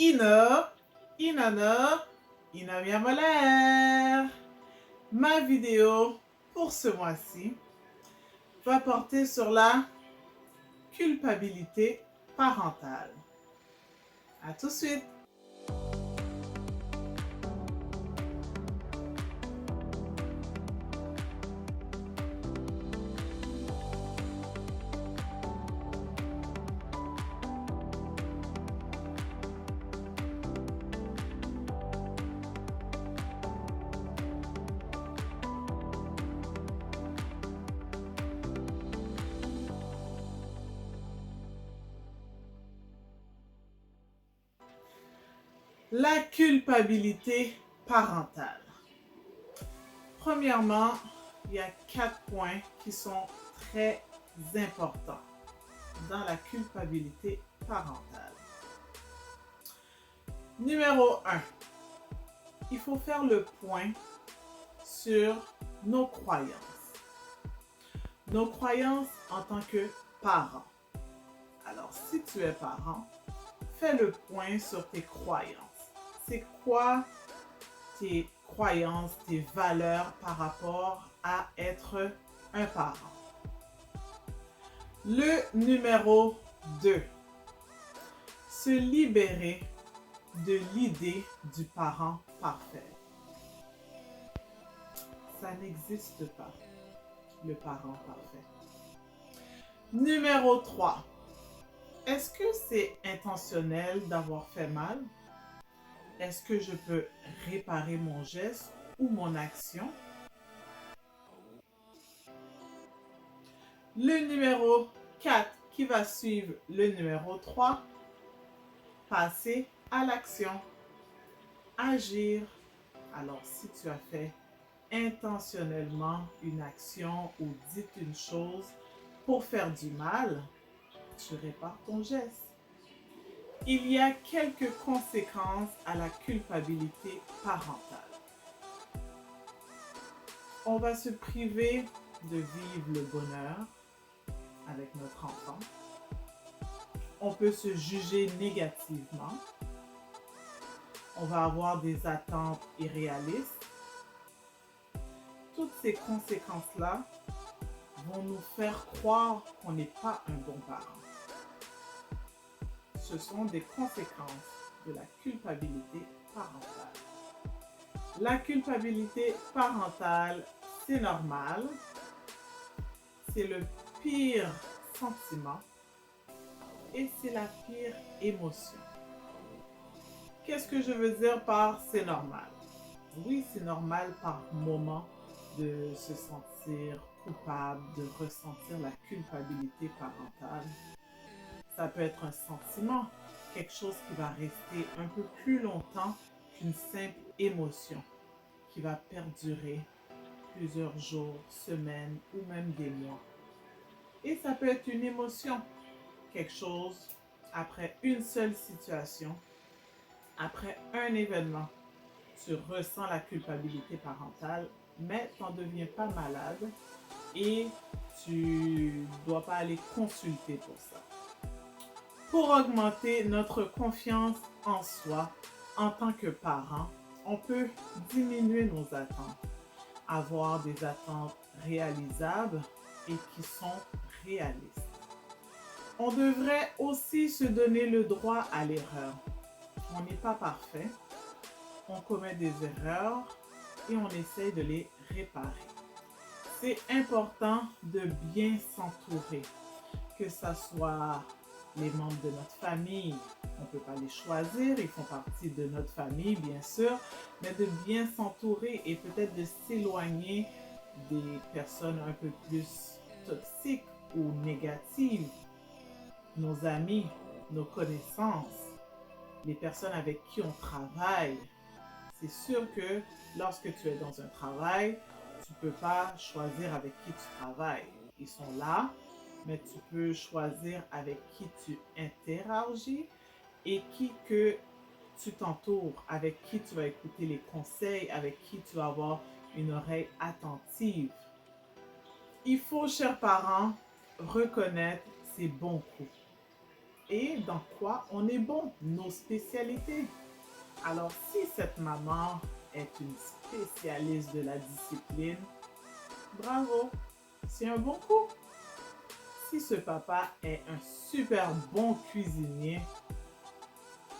Ina, Inanna, Inamiamolaire. Ma vidéo pour ce mois-ci va porter sur la culpabilité parentale. À tout de suite. La culpabilité parentale. Premièrement, il y a 4 points qui sont très importants dans la culpabilité parentale. Numéro 1, il faut faire le point sur nos croyances. Nos croyances en tant que parents. Alors, si tu es parent, fais le point sur tes croyances. C'est quoi tes croyances, tes valeurs par rapport à être un parent? Le numéro 2, se libérer de l'idée du parent parfait. Ça n'existe pas, le parent parfait. Numéro 3, est-ce que c'est intentionnel d'avoir fait mal? Est-ce que je peux réparer mon geste ou mon action? Le numéro 4 qui va suivre le numéro 3, passer à l'action. Agir. Alors, si tu as fait intentionnellement une action ou dit une chose pour faire du mal, tu répares ton geste. Il y a quelques conséquences à la culpabilité parentale. On va se priver de vivre le bonheur avec notre enfant. On peut se juger négativement. On va avoir des attentes irréalistes. Toutes ces conséquences-là vont nous faire croire qu'on n'est pas un bon parent. Ce sont des conséquences de la culpabilité parentale. La culpabilité parentale, c'est normal. C'est le pire sentiment et c'est la pire émotion. Qu'est-ce que je veux dire par c'est normal? Oui, c'est normal par moment de se sentir coupable, de ressentir la culpabilité parentale. Ça peut être un sentiment, quelque chose qui va rester un peu plus longtemps qu'une simple émotion, qui va perdurer plusieurs jours, semaines ou même des mois. Et ça peut être une émotion, quelque chose après une seule situation, après un événement. Tu ressens la culpabilité parentale, mais tu n'en deviens pas malade et tu ne dois pas aller consulter pour ça. Pour augmenter notre confiance en soi en tant que parent, on peut diminuer nos attentes, avoir des attentes réalisables et qui sont réalistes. On devrait aussi se donner le droit à l'erreur. On n'est pas parfait, on commet des erreurs et on essaie de les réparer. C'est important de bien s'entourer, que ce soit les membres de notre famille, on ne peut pas les choisir, ils font partie de notre famille bien sûr, mais de bien s'entourer et peut-être de s'éloigner des personnes un peu plus toxiques ou négatives, nos amis, nos connaissances, les personnes avec qui on travaille. C'est sûr que lorsque tu es dans un travail, tu ne peux pas choisir avec qui tu travailles. Ils sont là, mais tu peux choisir avec qui tu interagis et qui que tu t'entoures, avec qui tu vas écouter les conseils, avec qui tu vas avoir une oreille attentive. Il faut, chers parents, reconnaître ses bons coups et dans quoi on est bon, nos spécialités. Alors, si cette maman est une spécialiste de la discipline, bravo, c'est un bon coup. Si ce papa est un super bon cuisinier,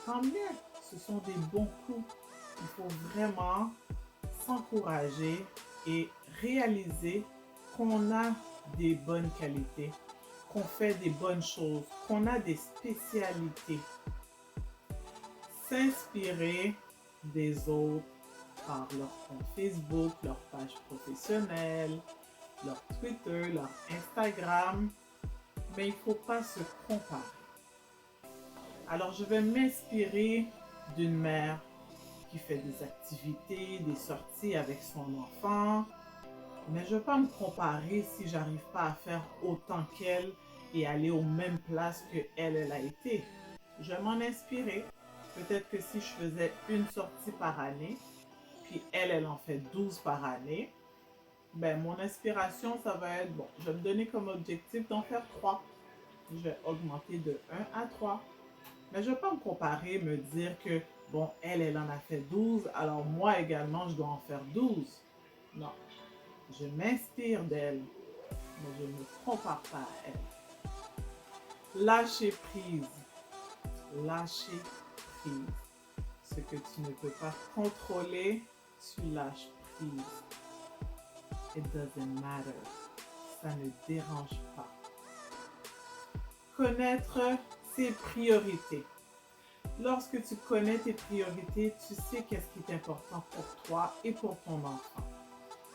tant mieux, ce sont des bons coups. Il faut vraiment s'encourager et réaliser qu'on a des bonnes qualités, qu'on fait des bonnes choses, qu'on a des spécialités. S'inspirer des autres par leur compte Facebook, leur page professionnelle, leur Twitter, leur Instagram, mais il ne faut pas se comparer. Alors, je vais m'inspirer d'une mère qui fait des activités, des sorties avec son enfant, mais je ne vais pas me comparer si j'arrive pas à faire autant qu'elle et aller aux mêmes places que elle a été. Je vais m'en inspirer. Peut-être que si je faisais une sortie par année, puis elle en fait 12 par année, ben mon inspiration, ça va être, bon, je vais me donner comme objectif d'en faire 3. Je vais augmenter de 1 à 3. Mais je ne vais pas me comparer, me dire que, bon, elle en a fait 12, alors moi également, je dois en faire 12. Non, je m'inspire d'elle, mais je ne me compare pas à elle. Lâcher prise. Lâcher prise. Ce que tu ne peux pas contrôler, tu lâches prise. It doesn't matter. Ça ne dérange pas. Connaître ses priorités. Lorsque tu connais tes priorités, tu sais qu'est-ce qui est important pour toi et pour ton enfant.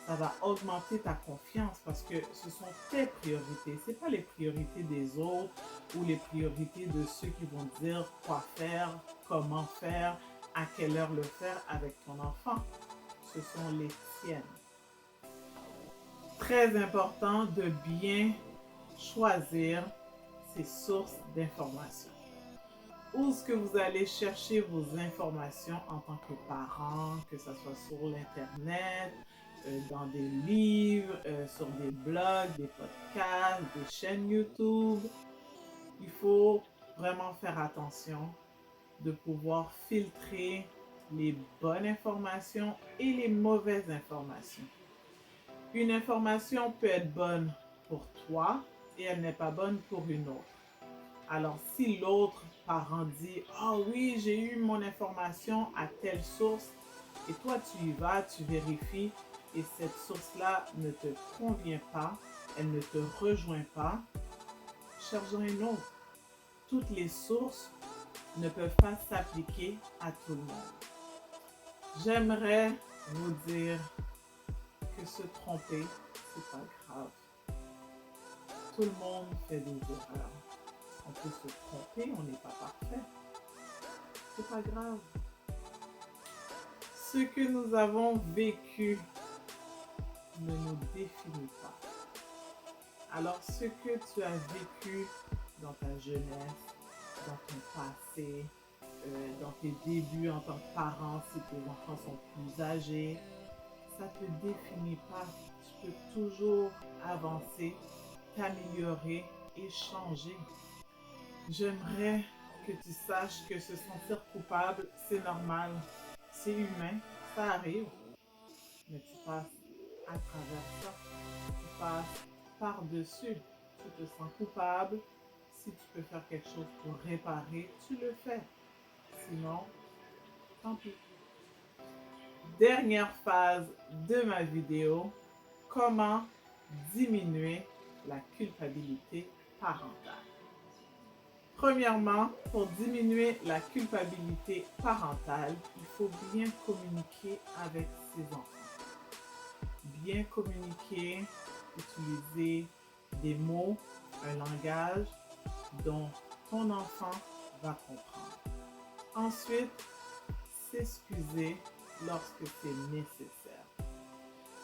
Ça va augmenter ta confiance parce que ce sont tes priorités. Ce n'est pas les priorités des autres ou les priorités de ceux qui vont dire quoi faire, comment faire, à quelle heure le faire avec ton enfant. Ce sont les tiennes. Très important de bien choisir ses sources d'informations. Où est-ce que vous allez chercher vos informations en tant que parent, que ce soit sur l'Internet, dans des livres, sur des blogs, des podcasts, des chaînes YouTube. Il faut vraiment faire attention de pouvoir filtrer les bonnes informations et les mauvaises informations. Une information peut être bonne pour toi et elle n'est pas bonne pour une autre. Alors, si l'autre parent dit « Ah oui, j'ai eu mon information à telle source » et toi tu y vas, tu vérifies et cette source-là ne te convient pas, elle ne te rejoint pas, cherche-en une autre. Toutes les sources ne peuvent pas s'appliquer à tout le monde. J'aimerais vous dire que se tromper, c'est pas grave. Tout le monde fait des erreurs. On peut se tromper, on n'est pas parfait. C'est pas grave. Ce que nous avons vécu ne nous définit pas. Alors, ce que tu as vécu dans ta jeunesse, dans ton passé, dans tes débuts en tant que parent, si tes enfants sont plus âgés, ça ne te définit pas. Tu peux toujours avancer, t'améliorer et changer. J'aimerais que tu saches que se sentir coupable, c'est normal, c'est humain, ça arrive, mais tu passes à travers ça, tu passes par-dessus. Tu te sens coupable, si tu peux faire quelque chose pour réparer, tu le fais. Sinon, tant pis. Dernière phase de ma vidéo, comment diminuer la culpabilité parentale. Premièrement, pour diminuer la culpabilité parentale, il faut bien communiquer avec ses enfants. Bien communiquer, utiliser des mots, un langage dont ton enfant va comprendre. Ensuite, s'excuser lorsque c'est nécessaire.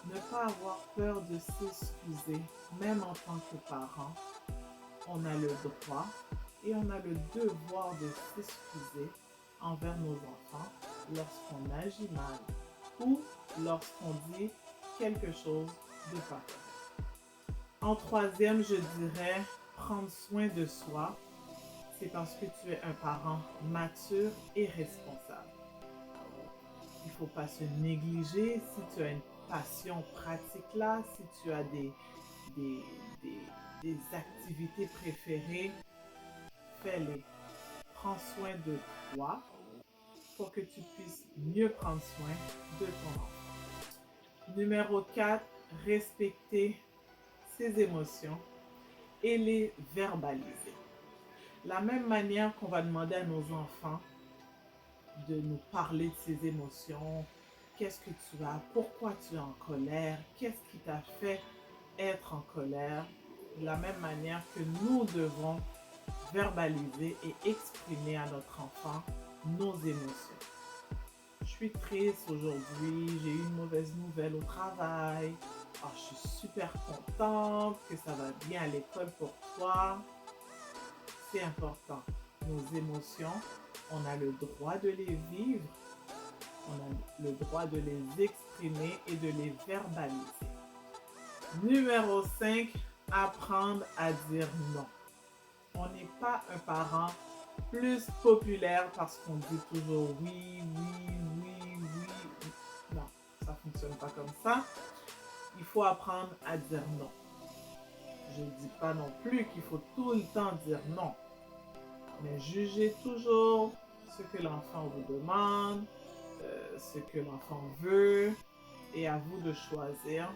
Ne pas avoir peur de s'excuser, même en tant que parent. On a le droit et on a le devoir de s'excuser envers nos enfants lorsqu'on agit mal ou lorsqu'on dit quelque chose de pas correct. En troisième, je dirais prendre soin de soi. c'est parce que tu es un parent mature et responsable. Il ne faut pas se négliger. Si tu as une passion pratique là, si tu as des, des, des activités préférées, fais-les. Prends soin de toi pour que tu puisses mieux prendre soin de ton enfant. Numéro 4, respecter ses émotions et les verbaliser. La même manière qu'on va demander à nos enfants de nous parler de ses émotions, qu'est-ce que tu as, pourquoi tu es en colère, qu'est-ce qui t'a fait être en colère, de la même manière que nous devons verbaliser et exprimer à notre enfant nos émotions. Je suis triste aujourd'hui, j'ai eu une mauvaise nouvelle au travail. Oh, je suis super contente que ça va bien à l'école pour toi. C'est important. Nos émotions, on a le droit de les vivre, on a le droit de les exprimer et de les verbaliser. Numéro 5, apprendre à dire non. On n'est pas un parent plus populaire parce qu'on dit toujours oui, oui, oui, oui. Non, ça ne fonctionne pas comme ça. Il faut apprendre à dire non. Je ne dis pas non plus qu'il faut tout le temps dire non. Mais jugez toujours ce que l'enfant vous demande, ce que l'enfant veut, et à vous de choisir.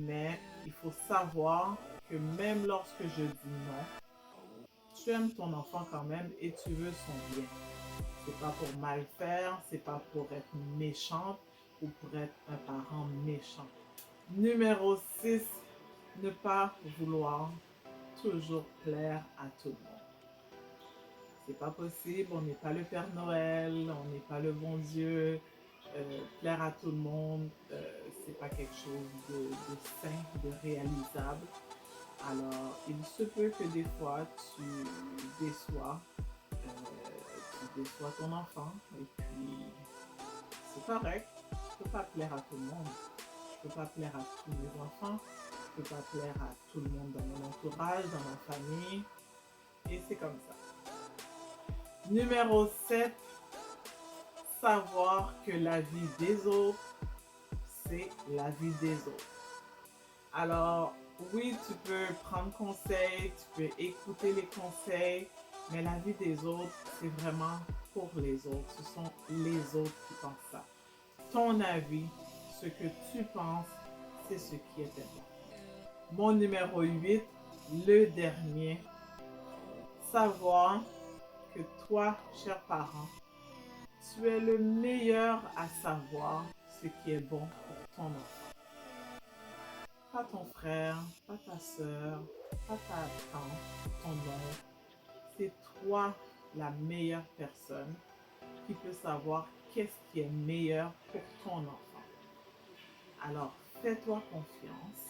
Mais il faut savoir que même lorsque je dis non, tu aimes ton enfant quand même et tu veux son bien. C'est pas pour mal faire, c'est pas pour être méchante ou pour être un parent méchant. Numéro 6, ne pas vouloir toujours plaire à tout le monde. C'est pas possible, on n'est pas le Père Noël, on n'est pas le bon Dieu. Plaire à tout le monde, c'est pas quelque chose de sain, de réalisable. Alors, il se peut que des fois tu déçois, ton enfant, et puis c'est correct. Je peux pas plaire à tout le monde. Je peux pas plaire à tous mes enfants. Je peux pas plaire à tout le monde dans mon entourage, dans ma famille. Et c'est comme ça. Numéro 7, savoir que la vie des autres, c'est la vie des autres. Alors, oui, tu peux prendre conseil, tu peux écouter les conseils, mais la vie des autres, c'est vraiment pour les autres. Ce sont les autres qui pensent ça. Ton avis, ce que tu penses, c'est ce qui est important. Mon numéro 8, le dernier, savoir que toi, cher parent, tu es le meilleur à savoir ce qui est bon pour ton enfant. Pas ton frère, pas ta soeur, pas ta tante, ton oncle. C'est toi la meilleure personne qui peut savoir qu'est-ce qui est meilleur pour ton enfant. Alors, fais-toi confiance.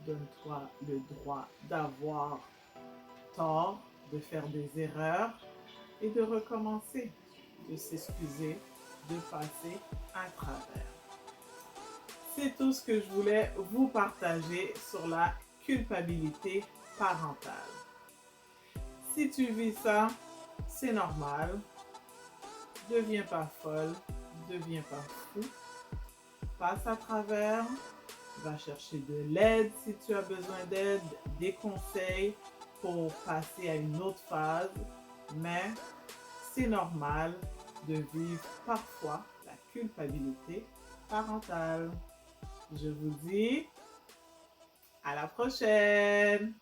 Donne-toi le droit d'avoir tort, de faire des erreurs et de recommencer, de s'excuser, de passer à travers. C'est tout ce que je voulais vous partager sur la culpabilité parentale. Si tu vis ça, c'est normal. Deviens pas folle, deviens pas fou. Passe à travers, va chercher de l'aide si tu as besoin d'aide, des conseils pour passer à une autre phase. Mais c'est normal de vivre parfois la culpabilité parentale. Je vous dis à la prochaine!